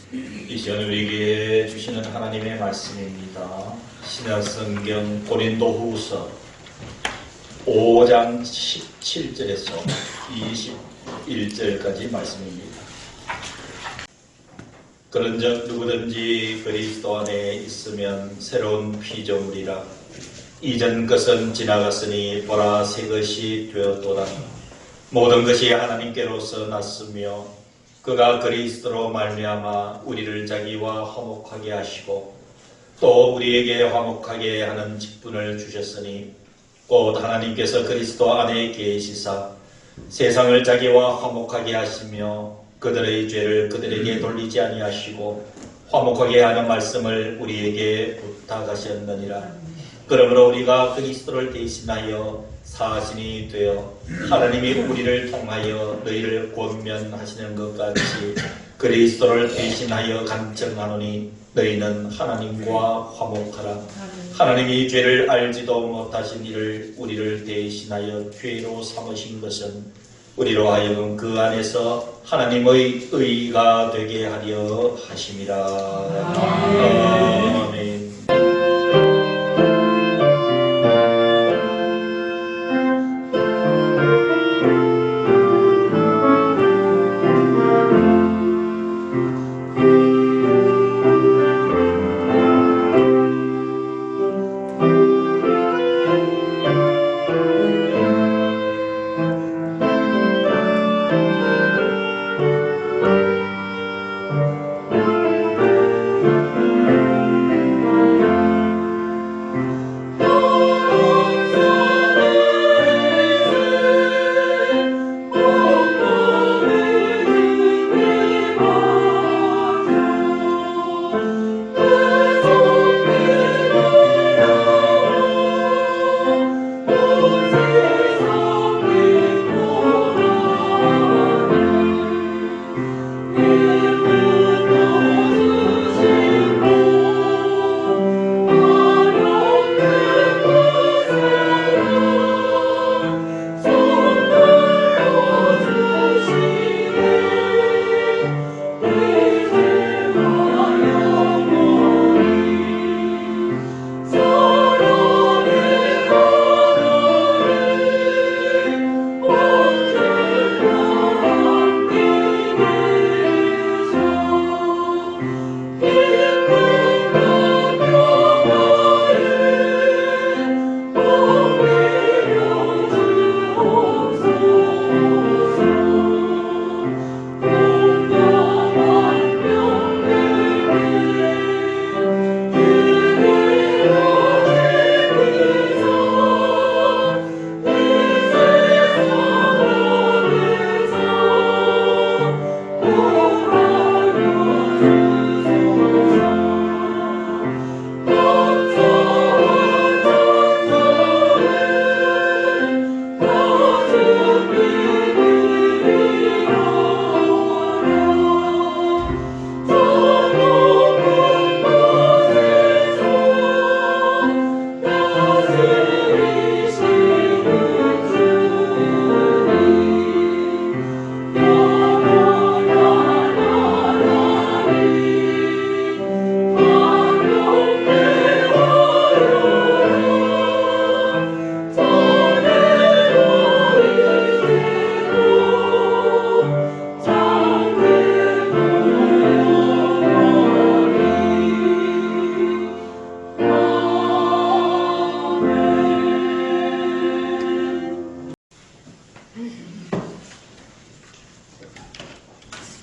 이 시간 우리에게 주시는 하나님의 말씀입니다. 신약성경 고린도후서 5장 17절에서 21절까지 말씀입니다. 그런즉 누구든지 그리스도 안에 있으면 새로운 피조물이라. 이전 것은 지나갔으니 보라 새 것이 되었도다. 모든 것이 하나님께로서 났으며 그가 그리스도로 말미암아 우리를 자기와 화목하게 하시고 또 우리에게 화목하게 하는 직분을 주셨으니 곧 하나님께서 그리스도 안에 계시사 세상을 자기와 화목하게 하시며 그들의 죄를 그들에게 돌리지 아니하시고 화목하게 하는 말씀을 우리에게 부탁하셨느니라. 그러므로 우리가 그리스도를 대신하여 사신이 되어 하나님이 우리를 통하여 너희를 권면하시는 것 같이 그리스도를 대신하여 간청하노니 너희는 하나님과 화목하라. 하나님이 죄를 알지도 못하신 이를 우리를 대신하여 죄로 삼으신 것은 우리로 하여금 그 안에서 하나님의 의가 되게 하려 하심이라. 아멘.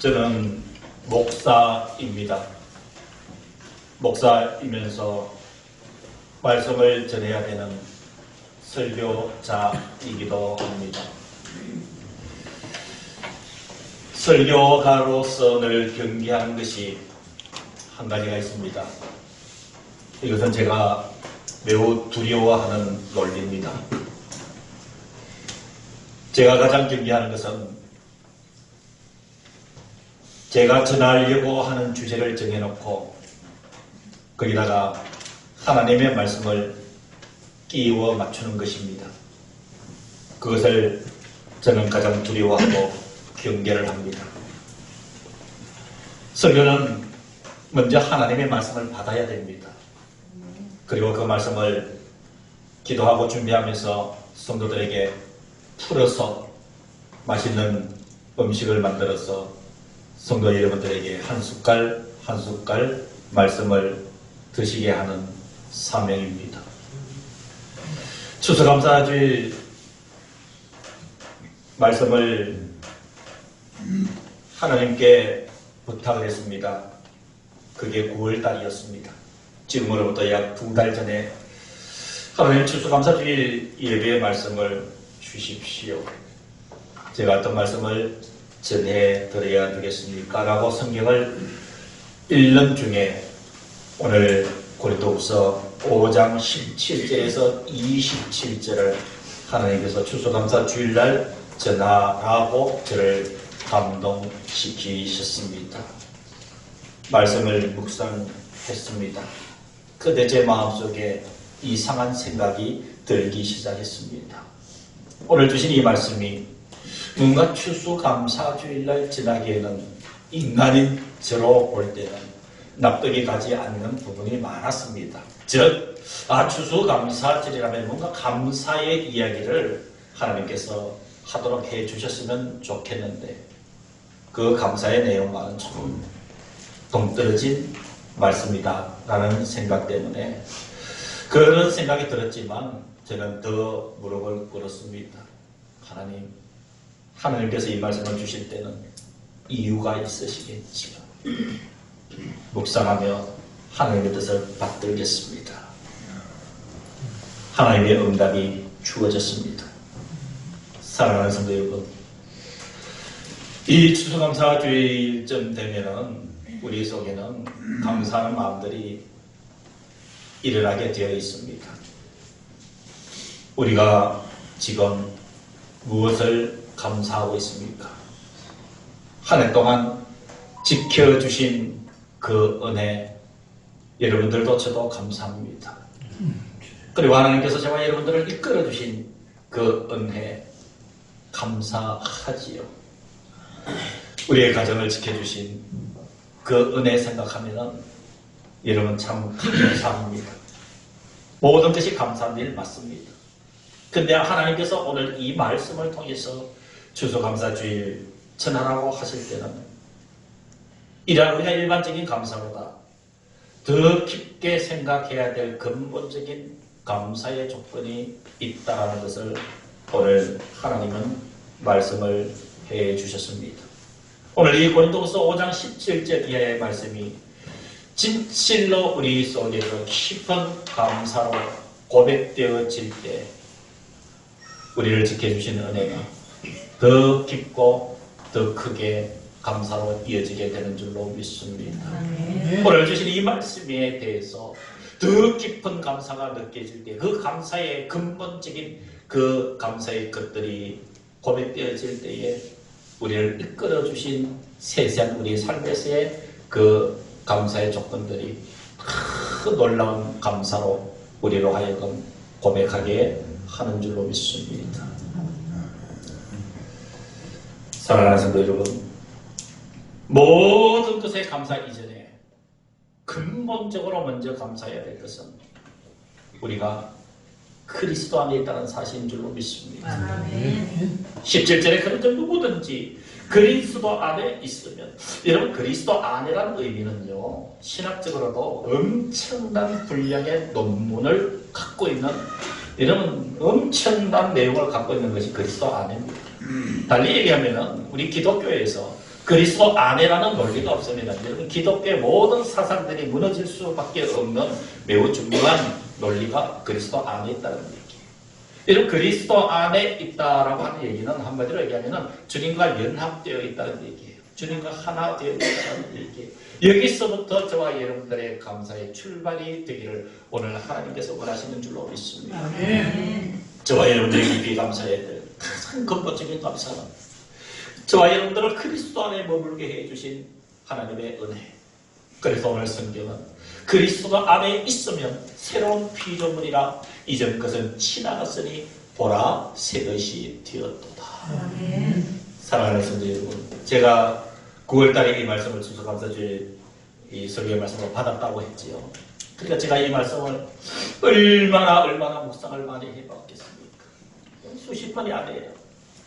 저는 목사입니다. 목사이면서 말씀을 전해야 되는 설교자이기도 합니다. 설교가로서 늘 경계하는 것이 한 가지가 있습니다. 이것은 제가 매우 두려워하는 논리입니다. 제가 가장 경계하는 것은 제가 전하려고 하는 주제를 정해놓고 거기다가 하나님의 말씀을 끼워 맞추는 것입니다. 그것을 저는 가장 두려워하고 경계를 합니다. 설교는 먼저 하나님의 말씀을 받아야 됩니다. 그리고 그 말씀을 기도하고 준비하면서 성도들에게 풀어서 맛있는 음식을 만들어서 성도 여러분들에게 한 숟갈 한 숟갈 말씀을 드시게 하는 사명입니다. 추수감사주일 말씀을 하나님께 부탁을 했습니다. 그게 9월달이었습니다. 지금으로부터 약 2달 전에 하나님 추수감사주일 예배의 말씀을 주십시오. 제가 어떤 말씀을 전해드려야 되겠습니까? 라고 성경을 읽는 중에 오늘 고린도후서 5장 17절에서 27절을 하나님께서 추수감사 주일날 전하라고 저를 감동시키셨습니다. 말씀을 묵상했습니다. 그때 제 마음속에 이상한 생각이 들기 시작했습니다. 오늘 주신 이 말씀이 뭔가 추수감사주일날 지나기에는 인간인 저로 볼 때는 납득이 가지 않는 부분이 많았습니다. 즉, 추수감사절이라면 뭔가 감사의 이야기를 하나님께서 하도록 해주셨으면 좋겠는데 그 감사의 내용과는 조금 동떨어진 말씀이다 라는 생각 때문에 그런 생각이 들었지만 저는 더 무릎을 꿇었습니다. 하나님께서 이 말씀을 주실 때는 이유가 있으시겠지요. 묵상하며 하나님의 뜻을 받들겠습니다. 하나님의 응답이 주어졌습니다. 사랑하는 성도 여러분, 이 추수감사주일쯤 되면은 우리 속에는 감사하는 마음들이 일어나게 되어 있습니다. 우리가 지금 무엇을 감사하고 있습니까? 한 해 동안 지켜주신 그 은혜, 여러분들도 저도 감사합니다. 그리고 하나님께서 저와 여러분들을 이끌어주신 그 은혜, 감사하지요. 우리의 가정을 지켜주신 그 은혜 생각하면 여러분 참 감사합니다. 모든 것이 감사한 일 맞습니다. 근데 하나님께서 오늘 이 말씀을 통해서 추수감사주일 전하라고 하실 때는 이러한 우리가 일반적인 감사보다 더 깊게 생각해야 될 근본적인 감사의 조건이 있다는 것을 오늘 하나님은 말씀을 해 주셨습니다. 오늘 이 고린도후서 5장 17절 이하의 말씀이 진실로 우리 속에서 깊은 감사로 고백되어질 때 우리를 지켜주신 은혜가 더 깊고 더 크게 감사로 이어지게 되는 줄로 믿습니다. 오늘 주신 이 말씀에 대해서 더 깊은 감사가 느껴질 때 그 감사의 근본적인 그 감사의 것들이 고백되어질 때에 우리를 이끌어주신 세상 우리 삶에서의 그 감사의 조건들이 그 놀라운 감사로 우리로 하여금 고백하게 하는 줄로 믿습니다. 사랑하는 성도 여러분, 모든 것에 감사 이전에 근본적으로 먼저 감사해야 될 것은 우리가 그리스도 안에 있다는 사실인 줄로 믿습니다. 아멘. 17절에 그런데 누구든지 그리스도 안에 있으면, 여러분 그리스도 안에란 의미는요 신학적으로도 엄청난 분량의 논문을 갖고 있는, 여러분 엄청난 내용을 갖고 있는 것이 그리스도 안에입니다. 달리 얘기하면 우리 기독교에서 그리스도 안에라는 논리가 없습니다. 여러분 기독교의 모든 사상들이 무너질 수밖에 없는 매우 중요한 논리가 그리스도 안에 있다는 얘기예요. 여러분 그리스도 안에 있다라고 하는 얘기는 한마디로 얘기하면 주님과 연합되어 있다는 얘기예요. 주님과 하나 되어 있다는 얘기예요. 여기서부터 저와 여러분들의 감사의 출발이 되기를 오늘 하나님께서 원하시는 줄로 믿습니다. 저와 여러분들이 깊이 감사해야 될 가장 근본적인 감사는 저와 여러분들을 그리스도 안에 머물게 해주신 하나님의 은혜. 그래서 오늘 성경은 그리스도 안에 있으면 새로운 피조물이라 이전 것은 지나갔으니 보라 새 것이 되었도다. 사랑하는 성도 여러분, 제가 9월달에 이 말씀을 추수감사주일 이 설교의 말씀을 받았다고 했지요. 그러니까 제가 이 말씀을 얼마나 묵상을 많이 해봤겠습니까? 수십 번이 아니에요.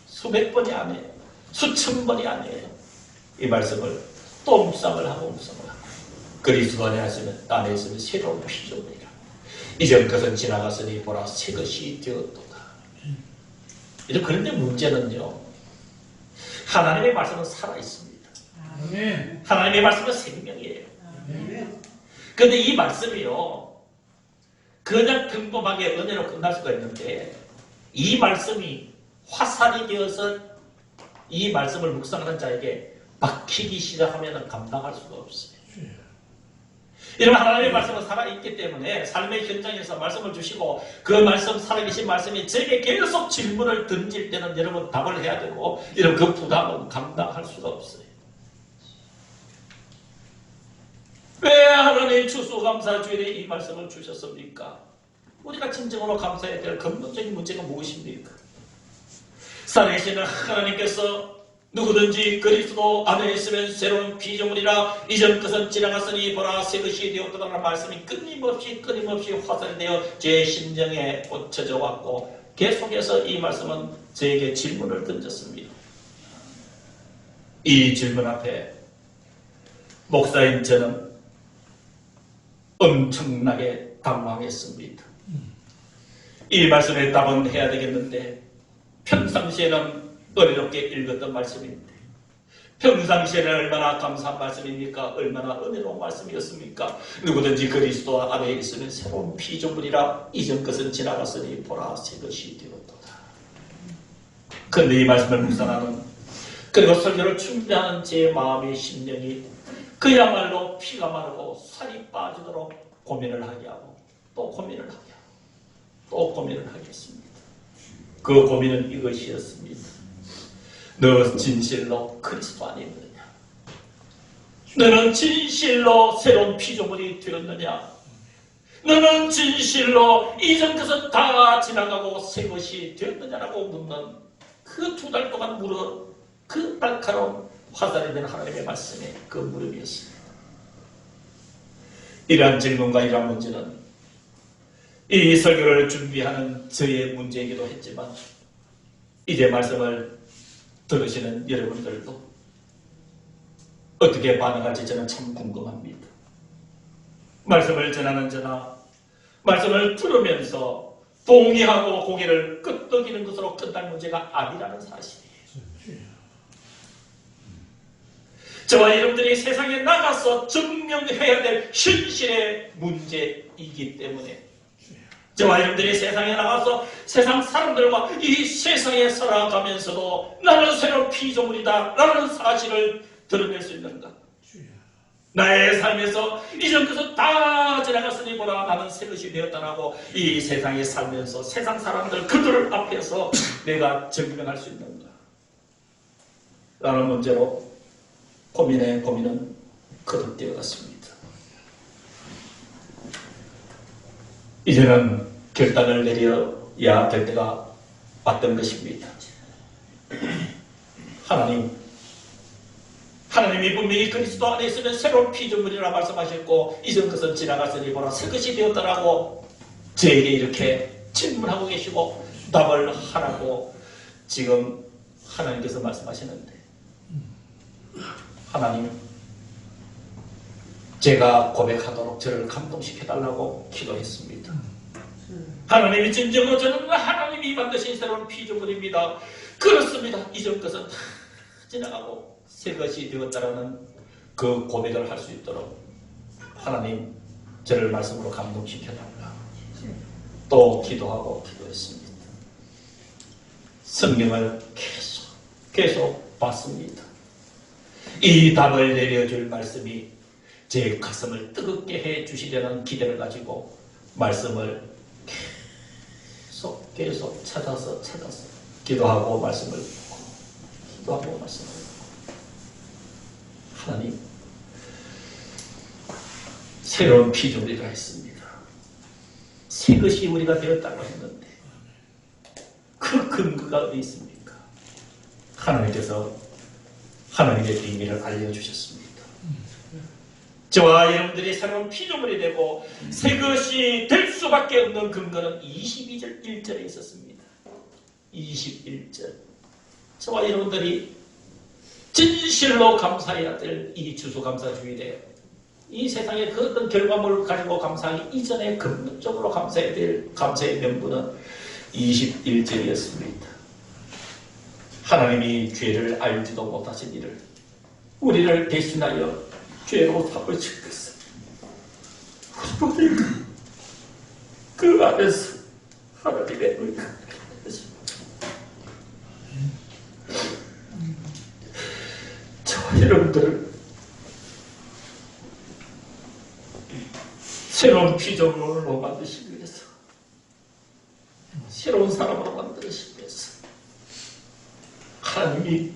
수백 번이 아니에요. 수천 번이 아니에요. 이 말씀을 또 묵상을 하고 그리스도 안에 있으면 새로운 피조물이라. 이전 것은 지나갔으니 보라 새 것이 되었도다. 그런데 문제는요, 하나님의 말씀은 살아있습니다. 하나님의 말씀은 생명이에요. 그런데 이 말씀이요, 그냥 평범하게 은혜로 끝날 수가 있는데 이 말씀이 화살이 되어서 이 말씀을 묵상하는 자에게 박히기 시작하면 감당할 수가 없어요. 이런 하나님의 말씀은 살아있기 때문에 삶의 현장에서 말씀을 주시고 그 말씀, 살아계신 말씀이 제게 계속 질문을 던질 때는 여러분 답을 해야 되고 이런 그 부담은 감당할 수가 없어요. 왜 하나님 추수감사주일에 이 말씀을 주셨습니까? 우리가 진정으로 감사해야 될 근본적인 문제가 무엇입니까? 살아계시는 하나님께서 누구든지 그리스도 안에 있으면 새로운 피조물이라 이전 것은 지나갔으니 보라 새 것이 되었다는 말씀이 끊임없이 화살이 되어 제 심정에 꽂혀져 왔고 계속해서 이 말씀은 저에게 질문을 던졌습니다. 이 질문 앞에 목사인 저는 엄청나게 당황했습니다. 이 말씀에 답은 해야 되겠는데 평상시에는 어렵게 읽었던 말씀인데 평상시에는 얼마나 감사한 말씀입니까? 얼마나 은혜로운 말씀이었습니까? 누구든지 그리스도 안에 있으면 새로운 피조물이라 이전 것은 지나갔으니 보라 새 것이 되었도다. 그런데 이 말씀을 묵상하는 그리고 설교를 준비하는 제 마음의 심령이 그야말로 피가 마르고 살이 빠지도록 고민을 하게 하고 또 고민을 하게 하고 또 고민을 하겠습니다. 그 고민은 이것이었습니다. 너 진실로 그리스도 안에 있느냐? 너는 진실로 새로운 피조물이 되었느냐? 너는 진실로 이전 것은 다 지나가고 새 것이 되었느냐라고 묻는 그 2달 동안 물어 그 날카로운 화살이 된 하나님의 말씀에 그 물음이었습니다. 이러한 질문과 이러한 문제는 이 설교를 준비하는 저의 문제이기도 했지만 이제 말씀을 들으시는 여러분들도 어떻게 반응할지 저는 참 궁금합니다. 말씀을 전하는 저나 말씀을 들으면서 동의하고 고개를 끄덕이는 것으로 끝날 문제가 아니라는 사실이에요. 저와 여러분들이 세상에 나가서 증명해야 될 현실의 문제이기 때문에 저와 여러분들이 세상에 나가서 세상 사람들과 이 세상에 살아가면서도 나는 새로운 피조물이다 라는 사실을 드러낼 수 있는가? 나의 삶에서 이전 것은 다 지나갔으니 보라 나는 새 것이 되었다라고 이 세상에 살면서 세상 사람들 그들 앞에서 내가 증명할 수 있는가? 라는 문제로 고민은 거듭되어 갔습니다. 이제는 결단을 내려야 될 때가 왔던 것입니다. 하나님이 분명히 그리스도 안에 있으면 새로운 피조물이라 말씀하셨고 이전 것은 지나갔으니 보라 새 것이 되었다라고 저에게 이렇게 질문하고 계시고 답을 하라고 지금 하나님께서 말씀하시는데 하나님 제가 고백하도록 저를 감동시켜달라고 기도했습니다. 하나님이 진정으로 저는 하나님이 만드신 새로운 피조물입니다. 그렇습니다. 이전 것은 다 지나가고 새 것이 되었다라는 그 고백을 할 수 있도록 하나님 저를 말씀으로 감동시켜달라. 또 기도하고 기도했습니다. 성경을 계속 봤습니다. 이 답을 내려줄 말씀이 제 가슴을 뜨겁게 해주시려는 기대를 가지고 말씀을 계속 찾아서 기도하고 말씀을 기도하고 말씀을 하나님 새로운 피조물이라 했습니다. 새 것이 우리가 되었다고 했는데 그 근거가 어디 있습니까? 하나님께서 하나님의 비밀을 알려주셨습니다. 저와 여러분들이 새로운 피조물이 되고 새 것이 될 수밖에 없는 근거는 22절 1절에 있었습니다. 21절. 저와 여러분들이 진실로 감사해야 될 이 추수감사주일에 이 세상의 그 어떤 결과물을 가지고 감사하기 이전에 근본적으로 감사해야 될 감사의 명분은 21절이었습니다. 하나님이 죄를 알지도 못하신 이를 우리를 대신하여 죄로 삼으신 것을 그 안에서 하나님의 의가 되었습니다. 저와 여러분들을 새로운 피조물로 만드시기 위해서 새로운 사람으로 만드시기 위해서 하나님이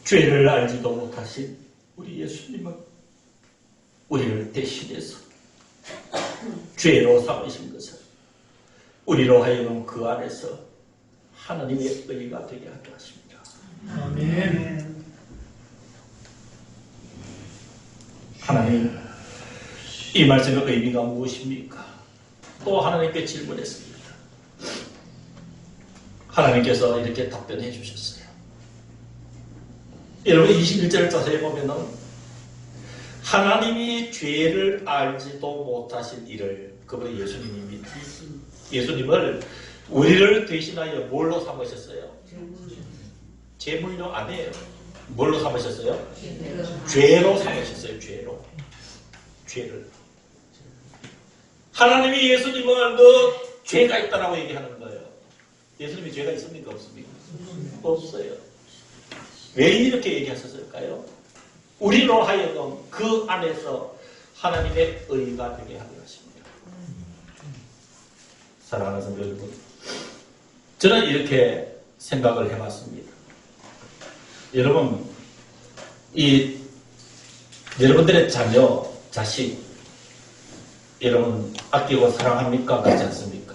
죄를 알지도 못하신 우리 예수님은 우리를 대신해서 죄로 삼으신 것을 우리로 하여금 그 안에서 하나님의 의가 되게 하게 하십니다. 아멘. 하나님, 이 말씀의 의미가 무엇입니까? 또 하나님께 질문했습니다. 하나님께서 이렇게 답변해 주셨어요. 여러분 21절을 자세히 보면은 하나님이 죄를 알지도 못하신 이를, 그분이 예수님입니다. 예수님을 우리를 대신하여 뭘로 삼으셨어요? 제물로 아니에요. 뭘로 삼으셨어요? 죄로 삼으셨어요. 죄를. 하나님이 예수님을 너 죄가 있다라고 얘기하는 거예요. 예수님이 죄가 있습니까? 없습니까? 없어요. 왜 이렇게 얘기하셨을까요? 우리로 하여금 그 안에서 하나님의 의가 되게 하게 하십니다. 사랑하는 성도 여러분, 저는 이렇게 생각을 해봤습니다. 여러분, 여러분들의 자녀, 자식, 여러분 아끼고 사랑합니까? 그렇지 않습니까?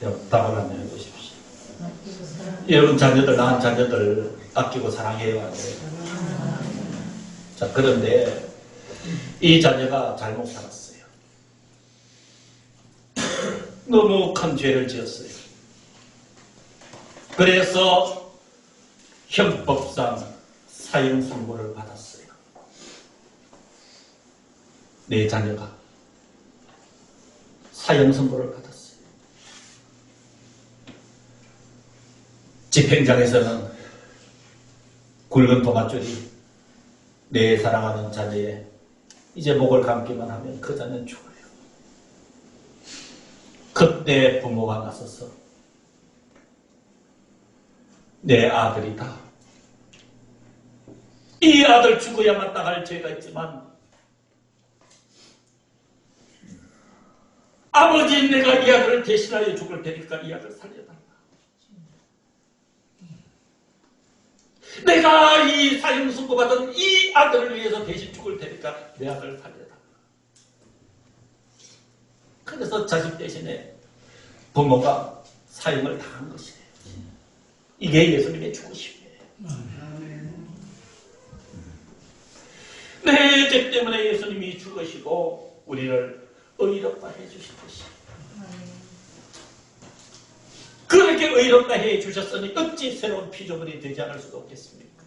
여러분 답을 한번 해보십시오. 여러분 자녀들, 낳은 자녀들 아끼고 사랑해요, 안 해요? 자, 그런데 이 자녀가 잘못 살았어요. 너무 큰 죄를 지었어요. 그래서 형법상 사형 선고를 받았어요. 내 자녀가 사형 선고를 받았어요. 집행장에서는 굵은 도마줄이 내 사랑하는 자녀의 이제 목을 감기만 하면 그 자녀는 죽어요. 그때 부모가 나서서 내 아들이다. 이 아들 죽어야 마땅할 죄가 있지만 아버지, 내가 이 아들을 대신하여 죽을 테니까 이 아들 살려달라. 내가 이 사형 선고받은 이 아들을 위해서 대신 죽을 테니까 내 아들을 살려달라. 그래서 자식 대신에 부모가 사형을 당한 것이에요. 이게 예수님의 죽으심이에요. 내 죄 때문에 예수님이 죽으시고 우리를 의롭다 해주신 것이에요. 그렇게 의롭다 해주셨으니 어찌 새로운 피조물이 되지 않을 수가 없겠습니까?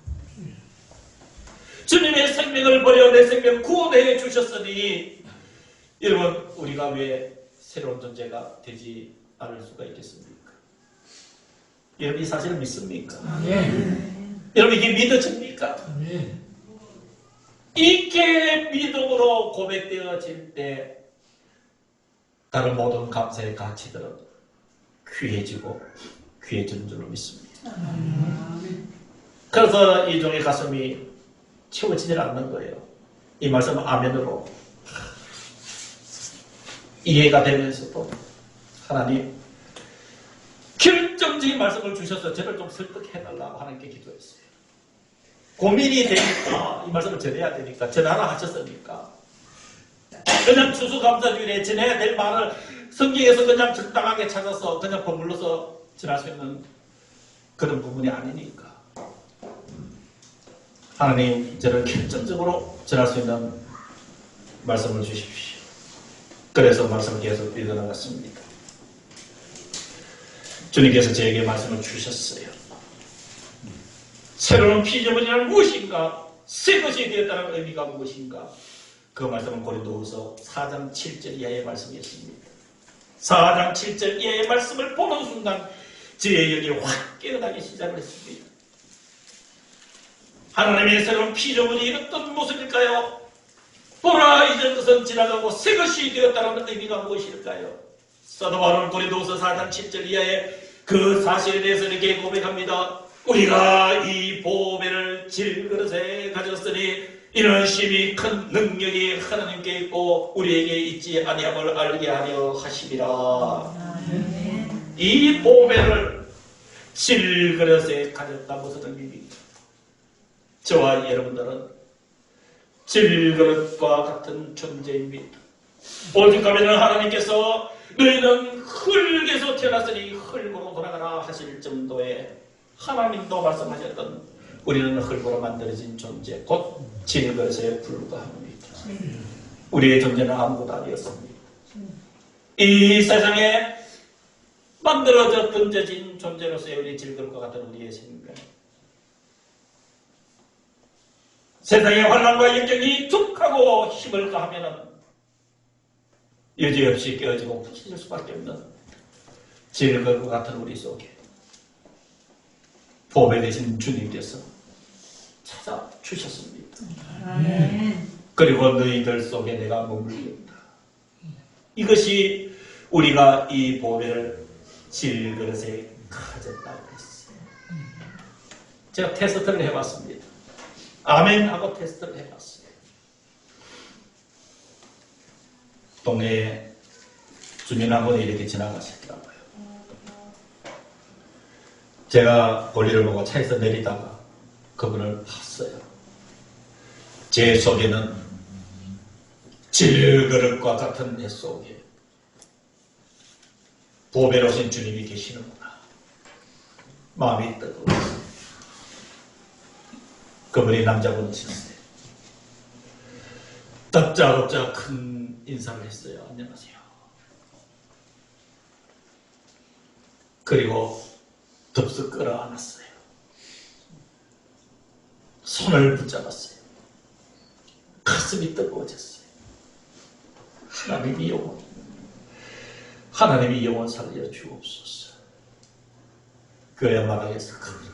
주님의 생명을 버려 내 생명 구원해 주셨으니 여러분, 우리가 왜 새로운 존재가 되지 않을 수가 있겠습니까? 여러분, 이 사실을 믿습니까? 여러분, 이게 믿어집니까? 이게 믿음으로 고백되어질 때 다른 모든 감사의 가치들은 귀해지고 귀해지는 줄로 믿습니다. 그래서 이 종의 가슴이 채워지질 않는 거예요. 이 말씀은 아멘으로 이해가 되면서도 하나님 결정적인 말씀을 주셔서 저를 좀 설득해달라고 하나님께 기도했어요. 고민이 되니까 이 말씀을 전해야 되니까 전하라 하셨으니까 그냥 추수감사주일에 전해야 될 말을 성경에서 그냥 적당하게 찾아서 그냥 버물러서 전할 수 있는 그런 부분이 아니니까 하나님 저를 결정적으로 전할 수 있는 말씀을 주십시오. 그래서 말씀을 계속 읽어나갔습니다. 주님께서 저에게 말씀을 주셨어요. 새로운 피조물이란 무엇인가? 새 것이 되었다는 의미가 무엇인가? 그 말씀은 고린도후서 4장 7절 이하의 말씀이었습니다. 4장 7절 이하의 말씀을 보는 순간 제 영이 확 깨어나기 시작을 했습니다. 하나님의 새로운 피조물이 어떤 모습일까요? 보라, 이전 것은 지나가고 새 것이 되었다는 의미가 무엇일까요? 사도 바울은 고린도후서 4장 7절 이하의 그 사실에 대해서 이렇게 고백합니다. 우리가 이 보배를 질그릇에 가졌으니 이는 심히 큰 능력이 하나님께 있고 우리에게 있지 아니함을 알게 하려 하심이라. 이 보배를 질그릇에 가졌다 무슨 의미입니까? 저와 여러분들은 질그릇과 같은 존재입니다. 오직 가면은 하나님께서 너희는 흙에서 태어났으니 흙으로 돌아가라 하실 정도의 하나님도 말씀하셨던 우리는 흙으로 만들어진 존재 곧 질그릇에 불과합니다. 우리의 존재는 아무것도 아니었습니다. 이 세상에 만들어져 던져진 존재로서의 우리 질그릇과 같은 우리의 생명, 세상의 환난과 역경이 툭하고 힘을 가하면은 여지없이 깨어지고 부서질 수밖에 없는 질그릇과 같은 우리 속에 보배 되신 주님께서 찾아주셨습니다. 그리고 너희들 속에 내가 머물린다. 이것이 우리가 이 보배를 질그릇에 가졌다고 했어요. 제가 테스트를 해봤습니다. 아멘 하고 테스트를 해봤어요. 동네에 주민 한 분이 이렇게 지나가시더라고요. 제가 볼일을 보고 차에서 내리다가 그분을 봤어요. 제 속에는 질그릇과 같은 내 속에 보배로 오신 주님이 계시는구나. 마음이 뜨거웠어요. 그분이 남자분이셨어요. 다짜고짜 큰 인사를 했어요. 안녕하세요. 그리고 덥석 끌어안았어요. 손을 붙잡았어요. 가슴이 뜨거워졌어요. 하나님이 영혼 살려 주옵소서. 그의 마당에서 그분을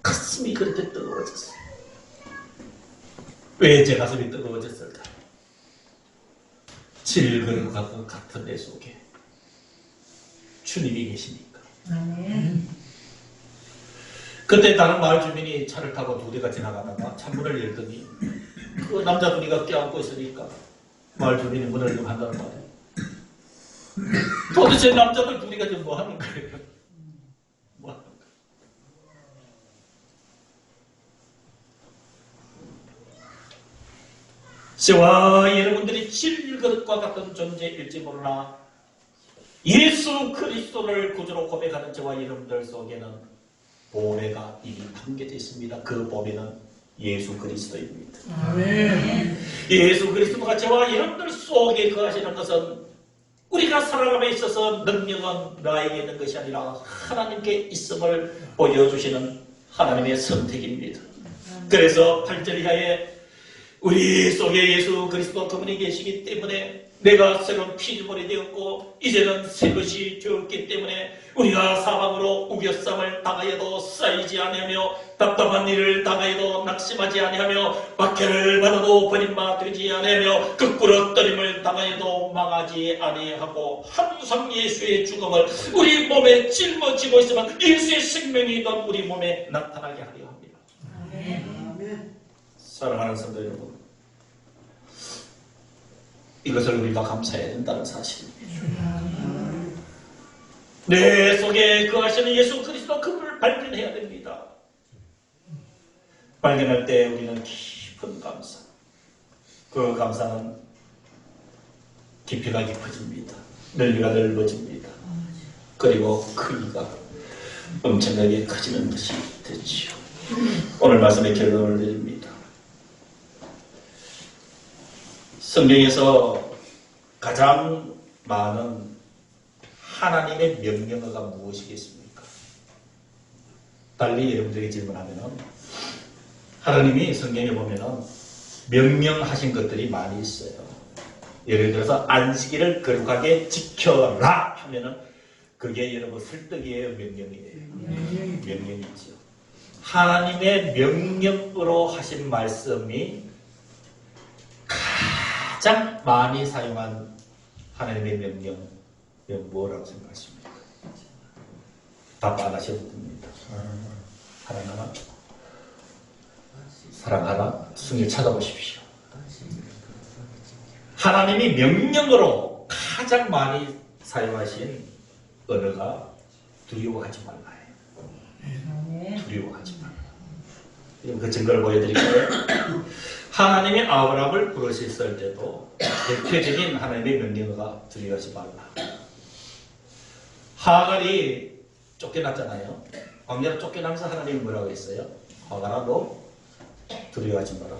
가슴이 그렇게 뜨거워졌어요. 왜 제 가슴이 뜨거워졌을까? 질그릇과 같은 내 속에 주님이 계시니까. 그때 다른 마을 주민이 차를 타고 두 대가 지나가다가 창문을 열더니 그 남자분이가 껴안고 있으니까 마을 주민이 문을 좀 한다는 말이에요. 도대체 남자들 둘이가 지금 뭐 하는 거예요? 뭐 하는 거예요? 저와 여러분들이 질그릇과 같은 존재일지 몰라 예수 그리스도를 구주로 고백하는 저와 여러분들 속에는 보배가 이미 담겨져 있습니다. 그 보배는 예수 그리스도입니다. 아멘. 예수 그리스도가 저와 여러분들 속에 거하시는 것은 우리가 살아감에 있어서 능력은 나에게 있는 것이 아니라 하나님께 있음을 보여주시는 하나님의 선택입니다. 그래서 8절 이하에 우리 속에 예수 그리스도 그분이 계시기 때문에 내가 새로운 피조물이 되었고 이제는 새 것이 되었기 때문에 우리가 사방으로 우겨쌈을 당하여도 쌓이지 아니하며 답답한 일을 당하여도 낙심하지 아니하며 박해를 받아도 버림바 되지 아니하며 거꾸로 떨림을 당하여도 망하지 아니하고 항상 예수의 죽음을 우리 몸에 짊어지고 있으면 예수의 생명이 던 우리 몸에 나타나게 하려 합니다. 아멘. 사랑하는 성도 여러분, 이것을 우리가 감사해야 된다는 사실입니다. 내 속에 거하시는 예수 그리스도 그분을 발견해야 됩니다. 발견할 때 우리는 깊은 감사, 그 감사는 깊이가 깊어집니다. 넓이가 넓어집니다. 그리고 크기가 엄청나게 커지는 것이 되지요. 오늘 말씀의 결론을 드립니다. 성경에서 가장 많은 하나님의 명령어가 무엇이겠습니까? 달리 여러분들에게 질문하면 하나님이 성경에 보면 명령하신 것들이 많이 있어요. 예를 들어서 안식일을 거룩하게 지켜라 하면은 그게 여러분 설득이에요, 명령이에요. 명령이죠. 하나님의 명령으로 하신 말씀이 가장 많이 사용한 하나님의 명령, 뭐라고 생각하십니까? 답 안 하셔도 됩니다. 하나님은 사랑하라, 승리 찾아보십시오. 하나님이 명령으로 가장 많이 사용하신 언어가 두려워하지 말라예요. 두려워하지 말라. 그 증거를 보여드릴까요? 하나님이 아브라함을 부르셨을 때도 대표적인 하나님의 명령어가 두려워하지 말라. 하갈이 쫓겨났잖아요. 광야로 쫓겨나면서 하나님이 뭐라고 했어요? 하갈아, 너 두려워하지 마라.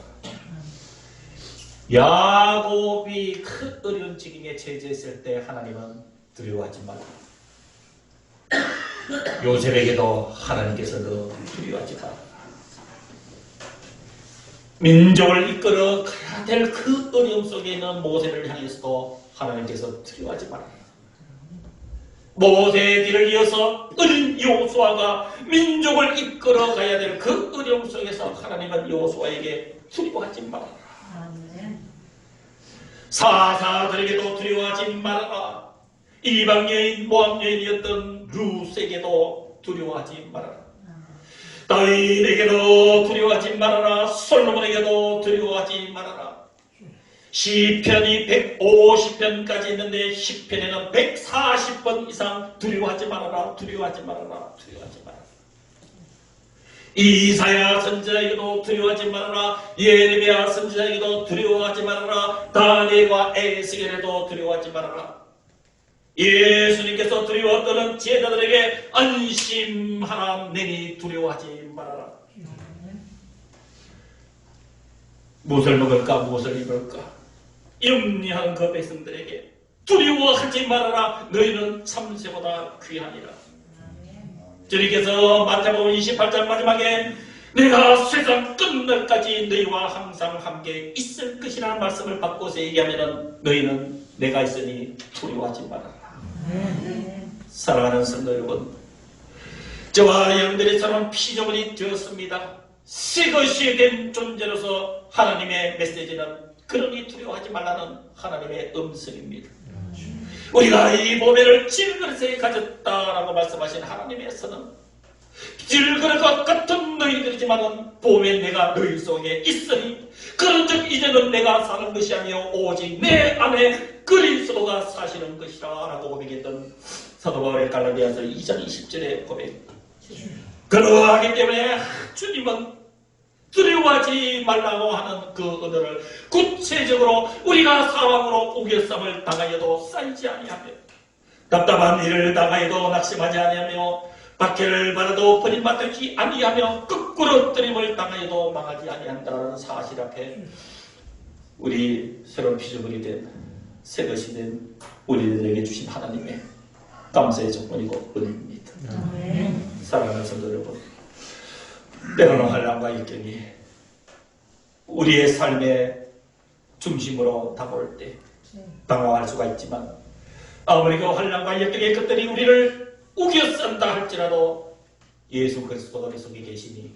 야곱이 큰 어려운 지경에 처해졌을 때 하나님은 두려워하지 마라. 요셉에게도 하나님께서 너 두려워하지 마라. 민족을 이끌어 가야 될 그 어려움 속에 있는 모세를 향해서도 하나님께서 두려워하지 마라. 모세의 뒤를 이어서 어린 여호수아가 민족을 이끌어 가야 될 그 어려움 속에서 하나님은 여호수아에게 두려워하지 마라. 사사들에게도 두려워하지 말아라. 이방 여인 모압 여인이었던 루스에게도 두려워하지 말아라. 다윗에게도 두려워하지 말아라. 솔로몬에게도 두려워하지 말아라. 시편이 150편까지 있는데 시편에는 140번 이상 두려워하지 말아라, 두려워하지 말아라, 두려워하지 말아라. 이사야 선지자에게도 두려워하지 말아라. 예레미야 선지자에게도 두려워하지 말아라. 다니엘과 에스겔에도 두려워하지 말아라. 예수님께서 두려워했던 제자들에게 안심하라, 내니 두려워하지 말아라. 무엇을 먹을까, 무엇을 입을까 염려하는 그 백성들에게 두려워하지 말아라. 너희는 참새보다 귀하니라. 주님께서 마태복음 28장 마지막에 내가 세상 끝날까지 너희와 항상 함께 있을 것이라는 말씀을 바꿔서 얘기하면 너희는 내가 있으니 두려워하지 말아라. 사랑하는 성도 여러분, 저와 여러분들처럼 피조물이 되었습니다. 새것이 된 존재로서 하나님의 메시지는 그러니 두려워하지 말라는 하나님의 음성입니다. 우리가 이 보배를 질그릇에 가졌다라고 말씀하신 하나님께서는 질그릇 것 같은 너희들이지만 보배 내가 너희 속에 있으니 그런즉 이제는 내가 사는 것이 아니요 오직 내 안에 그리스도가 사시는 것이라 라고 고백했던 사도 바울의 갈라디아서 2장 20절의 고백. 그러하기 때문에 주님은 두려워하지 말라고 하는 그 언어를 구체적으로 우리가 사랑으로 우겨쌈을 당하여도 쌓이지 아니하며 답답한 일을 당하여도 낙심하지 아니하며 박해를 받아도 버림받지 아니하며 거꾸로 뜨림을 당하여도 망하지 아니한다는 사실 앞에 우리 새로운 피조물이 된 새것이 된 우리들에게 주신 하나님의 감사의 조건이고 은혜입니다. 사랑하는 성도 여러분, 때로는 환난과 역경이 우리의 삶의 중심으로 다가올 때 당황할 수가 있지만 아무리 그 환난과 역경의 것들이 우리를 우겨쓴다 할지라도 예수 그리스도가 우리 속에 계시니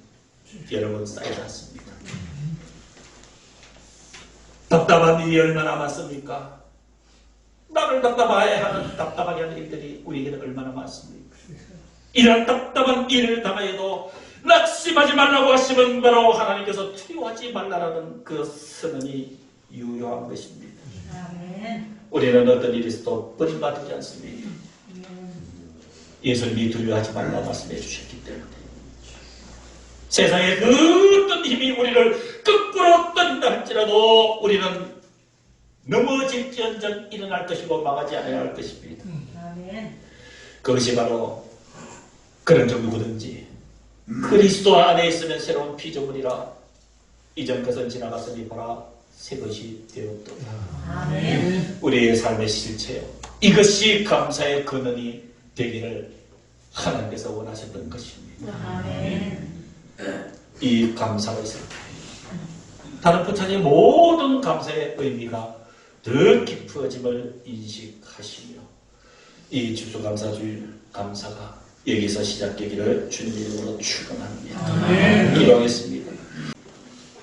여러분 쌓이지 않습니다. 답답한 일이 얼마나 많습니까? 나를 답답하게 하는 일들이 우리에게는 얼마나 많습니까? 이런 답답한 일을 당하여도 낙심하지 말라고 하시면 바로 하나님께서 두려워하지 말라라는 그 선언이 유효한 것입니다. 우리는 어떤 일이 있어도 버림받지 않습니다. 예수님이 두려워하지 말라고 말씀해 주셨기 때문에 세상의 그 어떤 힘이 우리를 거꾸로 뜬다 할지라도 우리는 넘어질지언정 일어날 것이고 망하지 않아야 할 것입니다. 그것이 바로 그런 적 누구든지 그리스도 안에 있으면 새로운 피조물이라 이전 것은 지나갔으니 보라 새 것이 되었도다. 아멘. 우리의 삶의 실체요. 이것이 감사의 근원이 되기를 하나님께서 원하셨던 것입니다. 아멘. 이 감사가 있을 때 다른 부처님 모든 감사의 의미가 더 깊어짐을 인식하시며 이 추수감사주일 감사가 여기서 시작되기를 주님으로 축원합니다. 기도하겠습니다.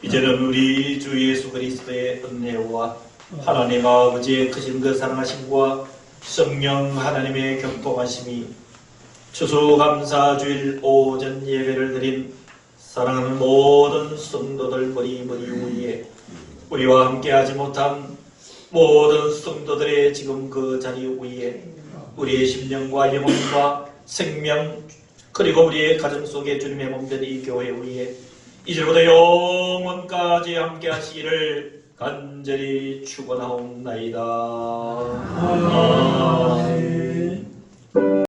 이제는 우리 주 예수 그리스도의 은혜와 하나님 아버지의 크신 그 사랑하심과 성령 하나님의 교통하심이 추수감사주일 오전 예배를 드린 사랑하는 모든 성도들 머리 위에 우리와 함께하지 못한 모든 성도들의 지금 그 자리 위에 우리의 심령과 영혼과 생명 그리고 우리의 가정 속에 주님의 몸된 이 교회 위에 이제부터 영원까지 함께하시기를 간절히 축원하옵나이다.